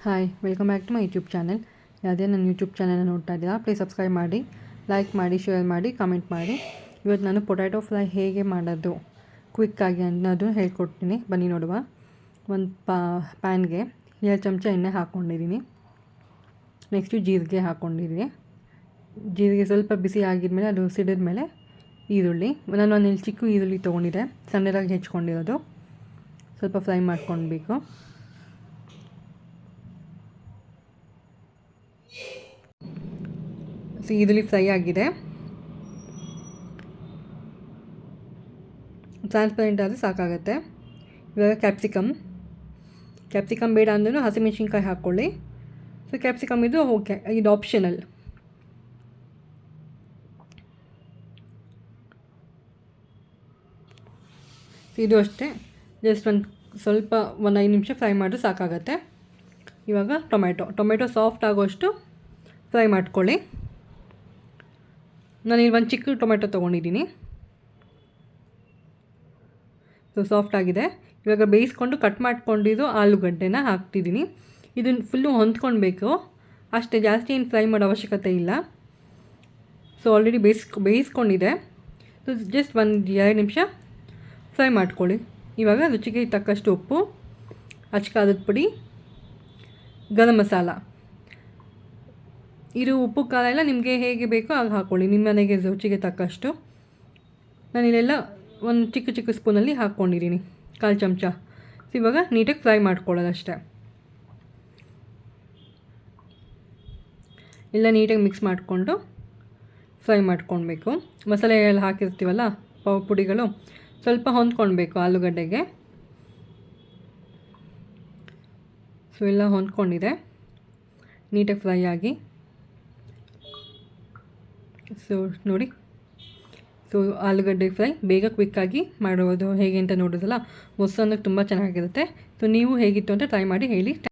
Hi welcome back to my YouTube channel. ಯಾವುದೇ ನನ್ನ YouTube ಚಾನಲ್ನ ನೋಡ್ತಾ ಇದ್ದೀರಾ ಪ್ಲೀಸ್ ಸಬ್ಸ್ಕ್ರೈಬ್ ಮಾಡಿ, ಲೈಕ್ ಮಾಡಿ, ಶೇರ್ ಮಾಡಿ, ಕಮೆಂಟ್ ಮಾಡಿ. ಇವತ್ತು ನಾನು ಪೊಟ್ಯಾಟೊ ಫ್ರೈ ಹೇಗೆ ಮಾಡೋದು ಕ್ವಿಕ್ಕಾಗಿ ಅನ್ನೋದು ಹೇಳ್ಕೊಡ್ತೀನಿ, ಬನ್ನಿ ನೋಡುವ. ಒಂದು ಪ್ಯಾನ್ಗೆ 2 ಚಮಚ ಎಣ್ಣೆ ಹಾಕ್ಕೊಂಡಿದ್ದೀನಿ. ನೆಕ್ಸ್ಟು ಜೀರಿಗೆ ಹಾಕ್ಕೊಂಡಿದ್ದೀನಿ. ಜೀರಿಗೆ ಸ್ವಲ್ಪ ಬಿಸಿ ಆಗಿದ್ಮೇಲೆ ಅದು ಸಿಡಿದ ಮೇಲೆ ಈರುಳ್ಳಿ, ನಾನು ಒಂದು ಚಿಕ್ಕ ಈರುಳ್ಳಿ ತೊಗೊಂಡಿದ್ದೆ, ಸಣ್ಣದಾಗಿ ಹೆಚ್ಕೊಂಡಿರೋದು, ಸ್ವಲ್ಪ ಫ್ರೈ ಮಾಡ್ಕೊಳ್ಬೇಕು. ಈರುಳ್ಳಿ ಫ್ರೈ ಆಗಿದೆ, ಟ್ರಾನ್ಸ್ಪರೆಂಟ್ ಆದರೆ ಸಾಕಾಗುತ್ತೆ. ಇವಾಗ ಕ್ಯಾಪ್ಸಿಕಮ್ ಬೇಡ ಅಂದ್ರೂ ಹಸಿಮೆಣ್ಸಿನ್ಕಾಯಿ ಹಾಕ್ಕೊಳ್ಳಿ. ಸೊ ಕ್ಯಾಪ್ಸಿಕಮ್ ಇದು ಓಕೆ, ಇದು ಆಪ್ಷನಲ್. ಇದು ಅಷ್ಟೇ, ಜಸ್ಟ್ ಸ್ವಲ್ಪ 5 ನಿಮಿಷ ಫ್ರೈ ಮಾಡಿದ್ರೆ ಸಾಕಾಗತ್ತೆ. ಇವಾಗ ಟೊಮೆಟೊ ಸಾಫ್ಟ್ ಆಗೋಷ್ಟು ಫ್ರೈ ಮಾಡ್ಕೊಳ್ಳಿ. ನಾನಿಲ್ಲಿ ಒಂದು ಚಿಕ್ಕ ಟೊಮೆಟೊ ತೊಗೊಂಡಿದ್ದೀನಿ. ಸೊ ಸಾಫ್ಟ್ ಆಗಿದೆ. ಇವಾಗ ಬೇಯಿಸ್ಕೊಂಡು ಕಟ್ ಮಾಡ್ಕೊಂಡಿದ್ದು ಆಲೂಗಡ್ಡೆನ ಹಾಕ್ತಿದ್ದೀನಿ. ಇದನ್ನು ಫುಲ್ಲು ಹೊಂದ್ಕೊಳ್ಬೇಕು ಅಷ್ಟೇ, ಜಾಸ್ತಿ ಏನು ಫ್ರೈ ಮಾಡೋ ಅವಶ್ಯಕತೆ ಇಲ್ಲ. ಸೊ ಆಲ್ರೆಡಿ ಬೇಯಿಸ್ಕೊಂಡಿದೆ. ಸೊ ಜಸ್ಟ್ 1-2 ನಿಮಿಷ ಫ್ರೈ ಮಾಡ್ಕೊಳ್ಳಿ. ಇವಾಗ ರುಚಿಗೆ ತಕ್ಕಷ್ಟು ಉಪ್ಪು, ಅಚ್ಚ ಪುಡಿ, ಗರಂ ಮಸಾಲ. ಇದು ಉಪ್ಪು ಖಾರ ಎಲ್ಲ ನಿಮಗೆ ಹೇಗೆ ಬೇಕೋ ಆಗ ಹಾಕ್ಕೊಳ್ಳಿ, ನಿಮ್ಮ ಮನೆಗೆ ರುಚಿಗೆ ತಕ್ಕಷ್ಟು. ನಾನಿಲ್ಲೆಲ್ಲ ಒಂದು ಚಿಕ್ಕ ಸ್ಪೂನಲ್ಲಿ ಹಾಕ್ಕೊಂಡಿದ್ದೀನಿ, 1/4 ಚಮಚ. ಇವಾಗ ನೀಟಾಗಿ ಫ್ರೈ ಮಾಡ್ಕೊಳ್ಳೋದಷ್ಟೇ. ಎಲ್ಲ ನೀಟಾಗಿ ಮಿಕ್ಸ್ ಮಾಡಿಕೊಂಡು ಫ್ರೈ ಮಾಡ್ಕೊಳ್ಬೇಕು. ಮಸಾಲೆ ಎಲ್ಲ ಹಾಕಿರ್ತೀವಲ್ಲ, ಪುಡಿಗಳು ಸ್ವಲ್ಪ ಹೊಂದ್ಕೊಳ್ಬೇಕು ಆಲೂಗಡ್ಡೆಗೆ. ಸೊ ಎಲ್ಲ ಹೊಂದ್ಕೊಂಡಿದೆ, ನೀಟಾಗಿ ಫ್ರೈ ಆಗಿ. ಸೊ ನೋಡಿ, ಸೊ ಆಲೂಗಡ್ಡೆ ಫ್ರೈ ಬೇಗ ಕ್ವಿಕ್ಕಾಗಿ ಮಾಡೋದು ಹೇಗೆ ಅಂತ ನೋಡೋದಲ್ಲ, ಮೊಸರನ್ನ ತುಂಬ ಚೆನ್ನಾಗಿರುತ್ತೆ. ಸೊ ನೀವು ಹೇಗಿತ್ತು ಅಂತ ಟ್ರೈ ಮಾಡಿ ಹೇಳಿ.